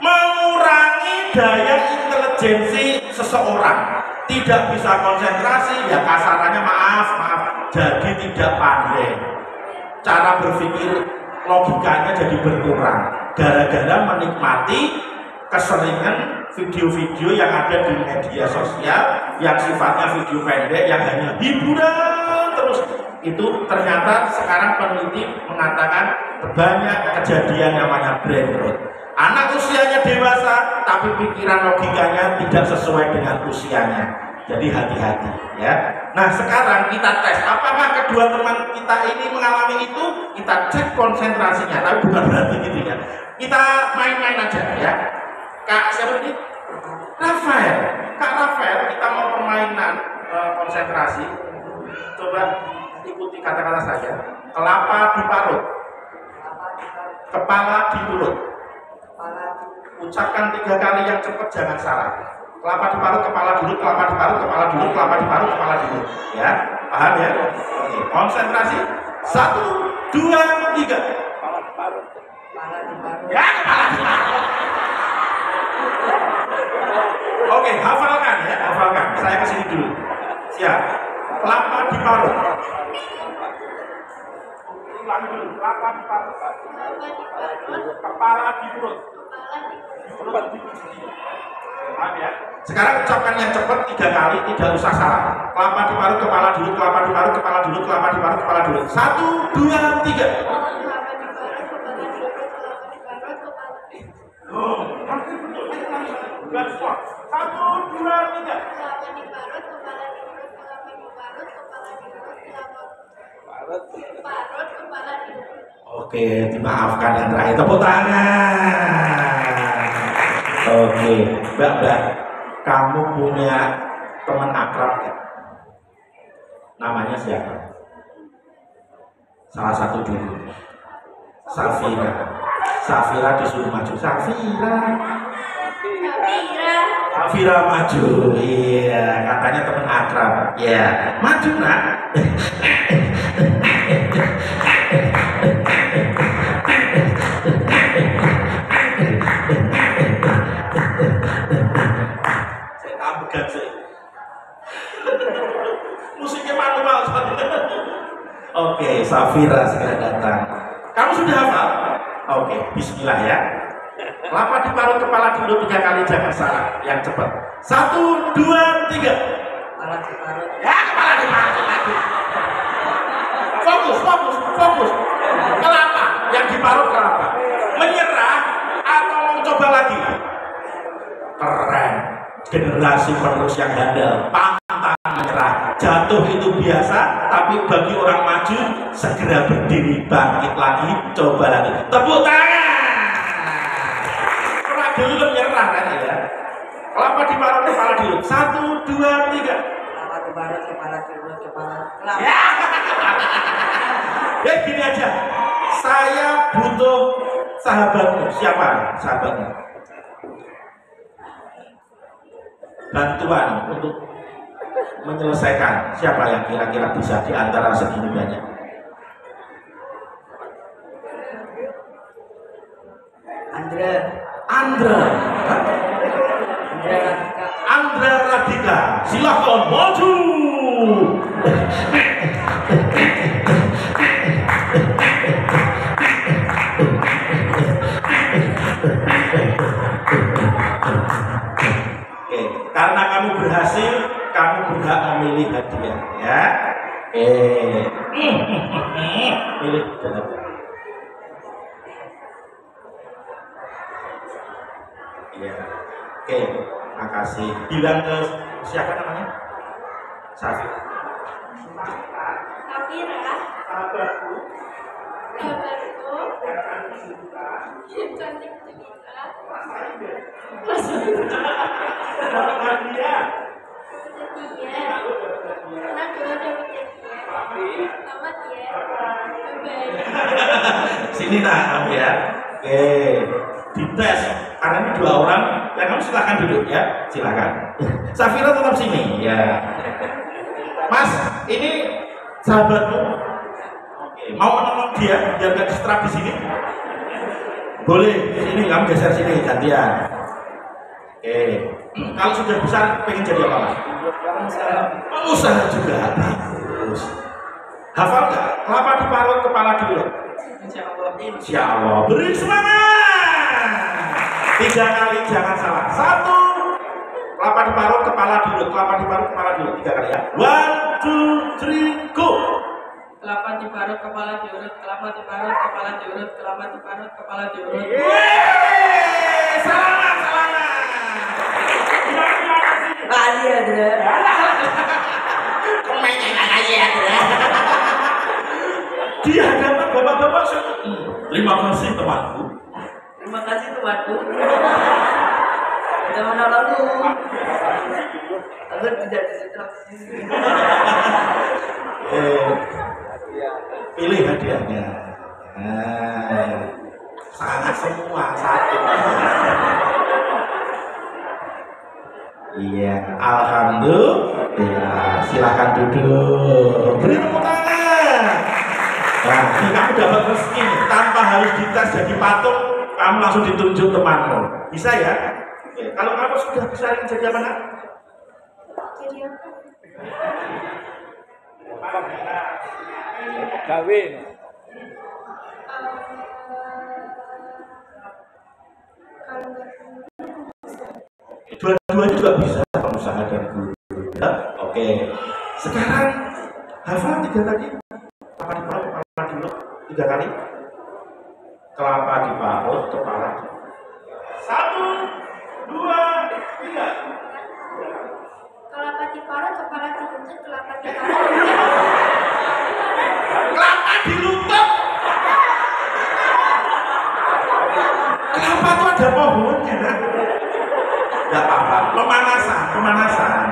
Speaker 1: mengurangi daya intelijensi seseorang, tidak bisa konsentrasi, ya kasarannya maaf, jadi tidak pandai, cara berpikir logikanya jadi berkurang gara-gara menikmati keseringan video-video yang ada di media sosial yang sifatnya video pendek yang hanya hiburan terus. Itu ternyata sekarang peneliti mengatakan banyak kejadian namanya brain rot. Anak usianya dewasa tapi pikiran logikanya tidak sesuai dengan usianya. Jadi hati-hati ya. Nah sekarang kita tes apakah kedua teman kita ini mengalami itu. Kita cek konsentrasinya, tapi bukan berarti gitu ya. Kita main-main aja ya. Kak siapa ini? Rafael. Kak Rafael, kita mau permainan konsentrasi. Coba ikuti kata-kata saya. Kelapa diparut, kepala diurut. Ucapkan 3 kali yang cepat, jangan salah. Kelapa diparut, kepala diurut, kelapa diparut, kepala diurut, kelapa diparut, kepala diurut. Ya, paham ya? Oke, konsentrasi. 1, 2, 3.
Speaker 2: Kepala diparut.
Speaker 1: Ya, kepala diparut. Oke, hafalkan ya, hafalkan. Saya kesini dulu. Siap. Kelapa diparut. Ulang dulu. Kelapa diparut. Kepala diurut. Paham ya? Sekarang ucapkan yang cepat 3 kali, tidak usah salah. Kelapa diparut, kepala diurut, kelapa diparut, kepala diurut, kelapa diparut, kepala diurut. 1, 2, 3. Oh, pasti betul. Bukan sport. 1, 2, 3. Oke, dimaafkan yang terakhir. Tepuk tangan. Oke, Mbak, kamu punya teman akrab ya? Namanya siapa? Salah satu dulu. Safira. Safira disuruh maju. Safira maju. Iya, katanya teman akrab. Iya, maju nak. Saya tambahan sih. Musiknya manual. Oke, Safira segera datang. Kamu sudah hafal? Oke, bismillah ya. Kelapa diparut, kepala diurut 3 kali, jangan salah. Yang cepat. 1, 2, 3.
Speaker 2: Kepala diparut.
Speaker 1: Ya, kepala diparut lagi. Fokus. Kelapa yang diparut kelapa. Menyerah atau mau coba lagi? Keren. Generasi penerus yang handal, pantang menyerah. Jatuh itu biasa, tapi bagi orang maju segera berdiri, bangkit lagi, coba lagi. Tepuk tangan. Pernah dulu menyerah kan ya? Kelapa diparut, kepala diurut. 1, 2, 3.
Speaker 2: Kelapa diparut, kepala diurut, kepala kelapa.
Speaker 1: Ya. Ya gini aja. Saya butuh sahabatmu. Siapa sahabatmu? Bantuan untuk menyelesaikan. Siapa yang kira-kira bisa di antara segini banyak? Andra Radika. Silahkan maju. Karena kamu berhasil, kamu berhak memilih hadiah, ya. Pilih. Ya. Oke, makasih. Bilang ke siapa namanya? Safira. Sahabatku.
Speaker 10: Cantik cerita.
Speaker 1: Hadiah. Sini nak kamu ya. Oke, dites. Karena ini 2 orang, ya kamu silakan duduk ya, silakan. Safira tetap sini ya. Mas, ini sahabatmu. Mau menolong dia biar gak distrap di sini? Boleh, sini kamu geser sini gantian. Kalau sudah besar pengen jadi apa Mas? Pengusaha juga. Bagus. Hafal nggak? Kelapa diparut, kepala diurut. Insya Allah. Beri semangat. 3 kali jangan salah. 1. Kelapa diparut, kepala diurut. Kelapa diparut, kepala diurut. 3 kali ya. 1, 2, 3, go.
Speaker 10: Kelapa diparut, kepala diurut. Kelapa diparut, kepala diurut. Kelapa diparut, kepala diurut.
Speaker 1: Selamat.
Speaker 2: Makasih ya, Dra.
Speaker 4: Makasih ya, Dra.
Speaker 1: Di hadapan bapak-bapak terima kasih temanku.
Speaker 2: Terima kasih temanku. Sudah menolongku. Agar tidak distraksi.
Speaker 1: Pilih hadiahnya. Sangat semua satu. Iya, alhamdulillah. Silakan duduk. Beri tepuk tangan. Nah, ini kamu dapat rezeki nih, tanpa harus dites jadi patung, kamu langsung ditunjuk temanmu. Bisa ya? Oke. Kalau kamu sudah bisa jadi apa nak?
Speaker 10: Jadi apa?
Speaker 9: Kawin.
Speaker 10: Kalau nggak
Speaker 1: Dua-duanya juga bisa, pengusaha dan guru. Ya? Oke. Sekarang hafal 3 tadi. Kelapa diparut, kepala diurut. 3 kali. Kelapa diparut, kepala diurut. 1, 2, 3.
Speaker 10: kelapa diparut, kepala diurut. Kelapa diparut.
Speaker 1: Kelapa dilutut. Kelapa itu ada pohonnya, nak. Gak apa-apa, pemanasan.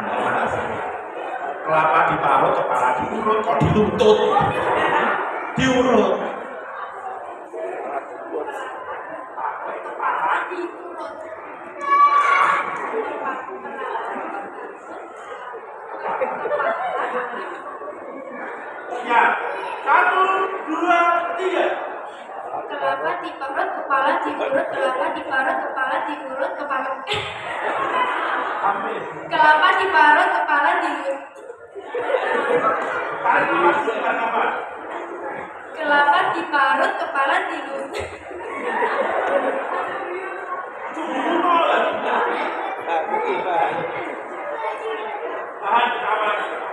Speaker 1: Kelapa diparut, kepala diurut, kok dilutut? Diurut. Ya, 1, 2, 3.
Speaker 10: Kelapa diparut, kepala diurut. Kelapa diparut, kepala diurut. Kelapa diparut, kepala diurut. Kelapa diparut, kepala diurut.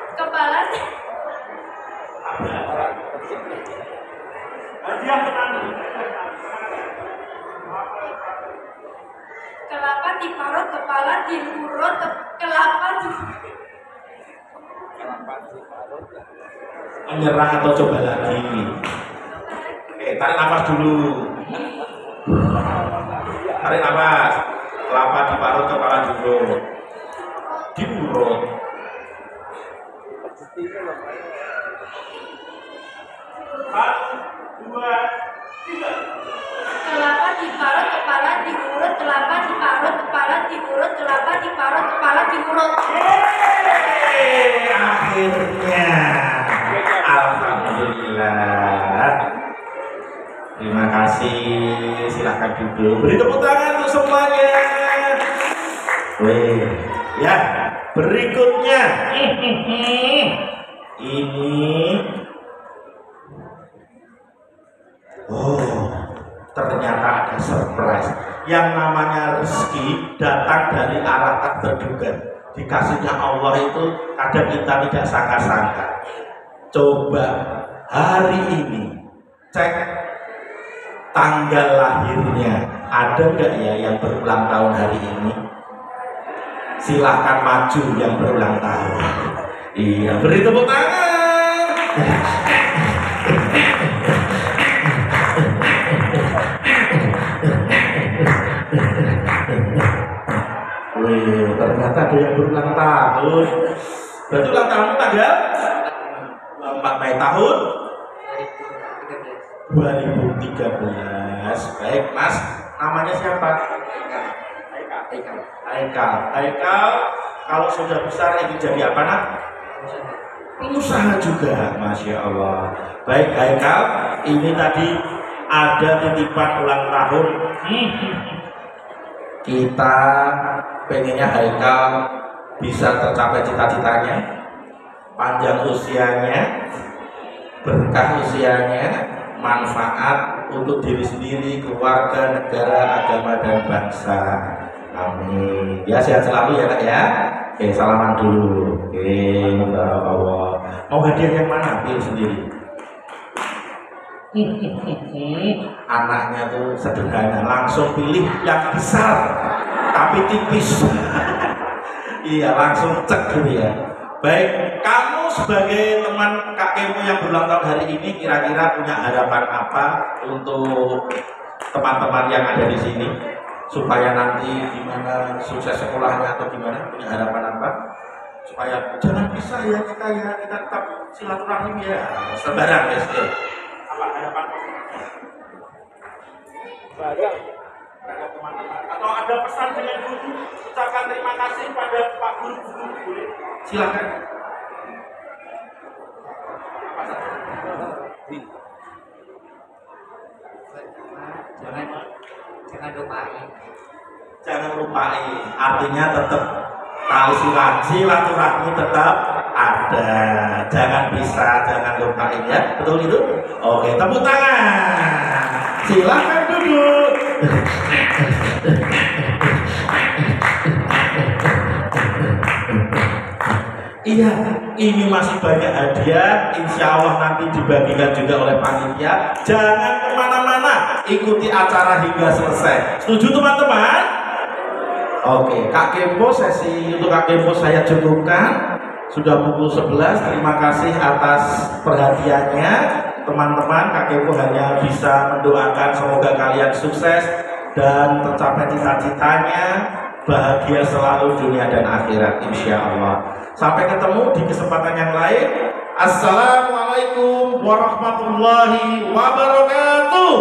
Speaker 10: Kepala kelapa diparut, kepala diurut. Kelapa
Speaker 1: Menyerah atau coba lagi? Tarik nafas dulu. Tarik nafas. Kelapa diparut, kepala diurut. Diurut. 1, 2, 3.
Speaker 10: kelapa diparut, kepala diurut. Kelapa diparut, kepala diurut. Kelapa diparut, kepala diurut.
Speaker 1: Akhirnya, alhamdulillah. Terima kasih. Silahkan duduk. Beri tepuk tangan untuk semuanya. Wih, ya. Berikutnya, ini. Oh, ternyata ada surprise. Yang namanya rezeki datang dari arah tak terduga. Dikasihnya Allah itu kadang kita tidak sangka-sangka. Coba hari ini cek tanggal lahirnya, ada nggak ya yang berulang tahun hari ini? Silahkan maju yang berulang tahun. Iya, beri tepuk tangan. Wih, ternyata ada yang berulang tahun. Berarti ulang tahun tanggal 4 Mei tahun 2013. Baik, Mas. Namanya siapa? Haikal. Haikal, kalau sudah besar ingin jadi apa, nak? pengusaha juga, Masya Allah. Baik Haikal, ini tadi ada titipan ulang tahun. Kita pengennya Haikal bisa tercapai cita-citanya, panjang usianya, berkah usianya, manfaat untuk diri sendiri, keluarga, negara, agama, dan bangsa. Amin. Ya, sehat selalu ya Kak ya. Oke, salaman dulu. Oke, barakallah. Mau hadiah yang mana? Pilih sendiri. Anaknya tuh sederhana, langsung pilih yang besar tapi tipis. Iya, langsung cek gitu ya. Baik, kamu sebagai teman Kak Kemo yang berulang tahun hari ini kira-kira punya harapan apa untuk teman-teman yang ada di sini supaya nanti gimana sukses sekolahnya atau gimana, punya harapan apa supaya jangan bisa ya kita tetap silaturahim ya sebarang ya sih. Apa harapan barang teman-teman atau ada pesan dengan guru ucapkan terima kasih pada Pak Guru boleh silakan.
Speaker 2: Jangan lupain.
Speaker 1: Jangan lupain, artinya tetap tali silaturahmi tetap ada. Jangan lupain ya, betul itu? Oke, tepuk tangan. Silakan duduk. Iya, ini masih banyak hadiah. Insya Allah nanti dibagikan juga oleh panitia. Jangan kemana-mana, ikuti acara hingga selesai. Setuju teman-teman? Oke, Kak Kempo, sesi untuk Kak Kempo saya cukupkan. Sudah pukul 11. Terima kasih atas perhatiannya, teman-teman. Kak Kempo hanya bisa mendoakan semoga kalian sukses dan tercapai cita-citanya, bahagia selalu dunia dan akhirat, insya Allah. Sampai ketemu di kesempatan yang lain. Assalamualaikum warahmatullahi wabarakatuh.